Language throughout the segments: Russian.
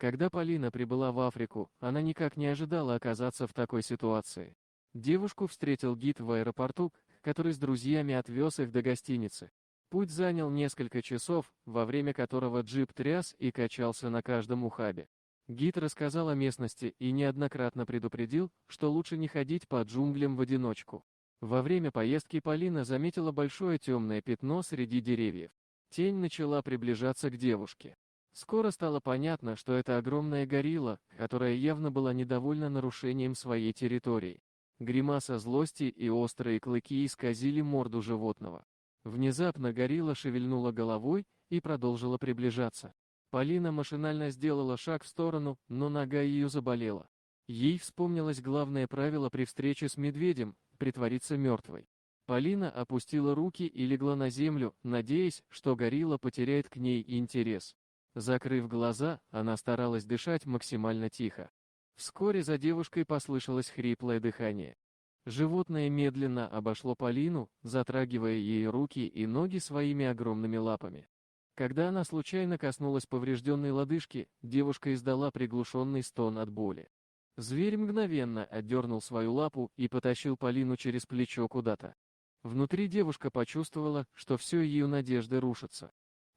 Когда Полина прибыла в Африку, она никак не ожидала оказаться в такой ситуации. Девушку встретил гид в аэропорту, который с друзьями отвез их до гостиницы. Путь занял несколько часов, во время которого джип тряс и качался на каждом ухабе. Гид рассказал о местности и неоднократно предупредил, что лучше не ходить по джунглям в одиночку. Во время поездки Полина заметила большое темное пятно среди деревьев. Тень начала приближаться к девушке. Скоро стало понятно, что это огромная горилла, которая явно была недовольна нарушением своей территории. Гримаса злости и острые клыки исказили морду животного. Внезапно горилла шевельнула головой и продолжила приближаться. Полина машинально сделала шаг в сторону, но нога ее заболела. Ей вспомнилось главное правило при встрече с медведем – притвориться мертвой. Полина опустила руки и легла на землю, надеясь, что горилла потеряет к ней интерес. Закрыв глаза, она старалась дышать максимально тихо. Вскоре за девушкой послышалось хриплое дыхание. Животное медленно обошло Полину, затрагивая ее руки и ноги своими огромными лапами. Когда она случайно коснулась поврежденной лодыжки, девушка издала приглушенный стон от боли. Зверь мгновенно отдернул свою лапу и потащил Полину через плечо куда-то. Внутри девушка почувствовала, что все ее надежды рушатся.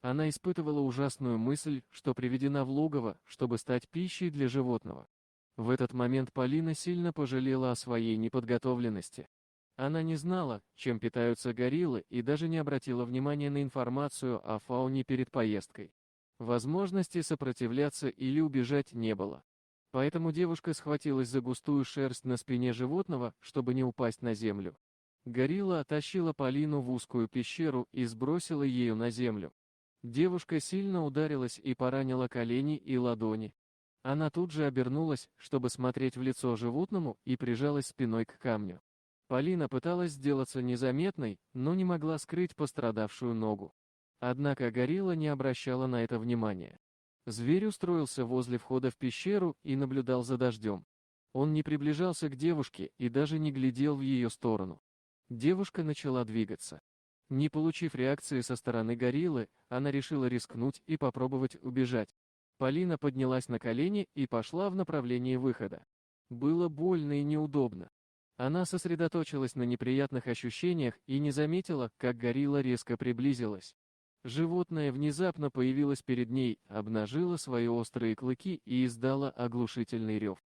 Она испытывала ужасную мысль, что приведена в логово, чтобы стать пищей для животного. В этот момент Полина сильно пожалела о своей неподготовленности. Она не знала, чем питаются гориллы, и даже не обратила внимания на информацию о фауне перед поездкой. Возможности сопротивляться или убежать не было. Поэтому девушка схватилась за густую шерсть на спине животного, чтобы не упасть на землю. Горилла оттащила Полину в узкую пещеру и сбросила ее на землю. Девушка сильно ударилась и поранила колени и ладони. Она тут же обернулась, чтобы смотреть в лицо животному, и прижалась спиной к камню. Полина пыталась сделаться незаметной, но не могла скрыть пострадавшую ногу. Однако горилла не обращала на это внимания. Зверь устроился возле входа в пещеру и наблюдал за дождем. Он не приближался к девушке и даже не глядел в ее сторону. Девушка начала двигаться. Не получив реакции со стороны гориллы, она решила рискнуть и попробовать убежать. Полина поднялась на колени и пошла в направлении выхода. Было больно и неудобно. Она сосредоточилась на неприятных ощущениях и не заметила, как горилла резко приблизилась. Животное внезапно появилось перед ней, обнажило свои острые клыки и издало оглушительный рев.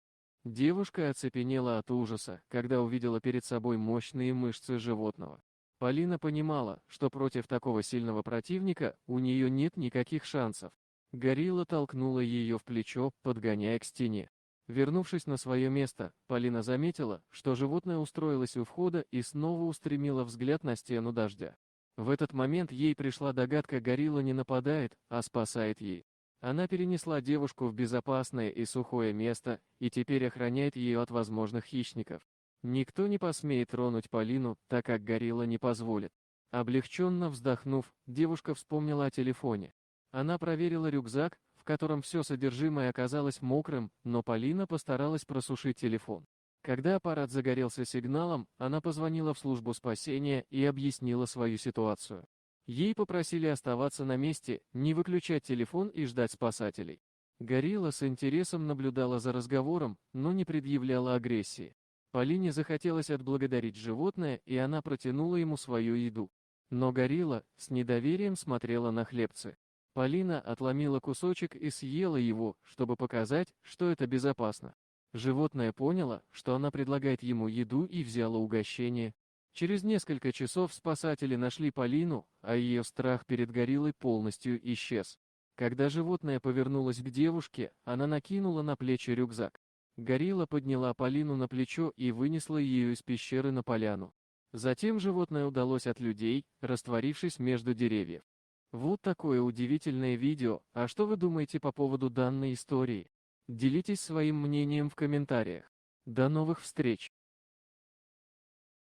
Девушка оцепенела от ужаса, когда увидела перед собой мощные мышцы животного. Полина понимала, что против такого сильного противника у нее нет никаких шансов. Горилла толкнула ее в плечо, подгоняя к стене. Вернувшись на свое место, Полина заметила, что животное устроилось у входа и снова устремило взгляд на стену дождя. В этот момент ей пришла догадка: горилла не нападает, а спасает ей. Она перенесла девушку в безопасное и сухое место и теперь охраняет ее от возможных хищников. Никто не посмеет тронуть Полину, так как горилла не позволит. Облегченно вздохнув, девушка вспомнила о телефоне. Она проверила рюкзак, в котором все содержимое оказалось мокрым, но Полина постаралась просушить телефон. Когда аппарат загорелся сигналом, она позвонила в службу спасения и объяснила свою ситуацию. Ей попросили оставаться на месте, не выключать телефон и ждать спасателей. Горилла с интересом наблюдала за разговором, но не предъявляла агрессии. Полине захотелось отблагодарить животное, и она протянула ему свою еду. Но горилла с недоверием смотрела на хлебцы. Полина отломила кусочек и съела его, чтобы показать, что это безопасно. Животное поняло, что она предлагает ему еду, и взяло угощение. Через несколько часов спасатели нашли Полину, а ее страх перед гориллой полностью исчез. Когда животное повернулось к девушке, она накинула на плечи рюкзак. Горилла подняла Полину на плечо и вынесла ее из пещеры на поляну. Затем животное удалось от людей, растворившись между деревьев. Вот такое удивительное видео. А что вы думаете по поводу данной истории? Делитесь своим мнением в комментариях. До новых встреч!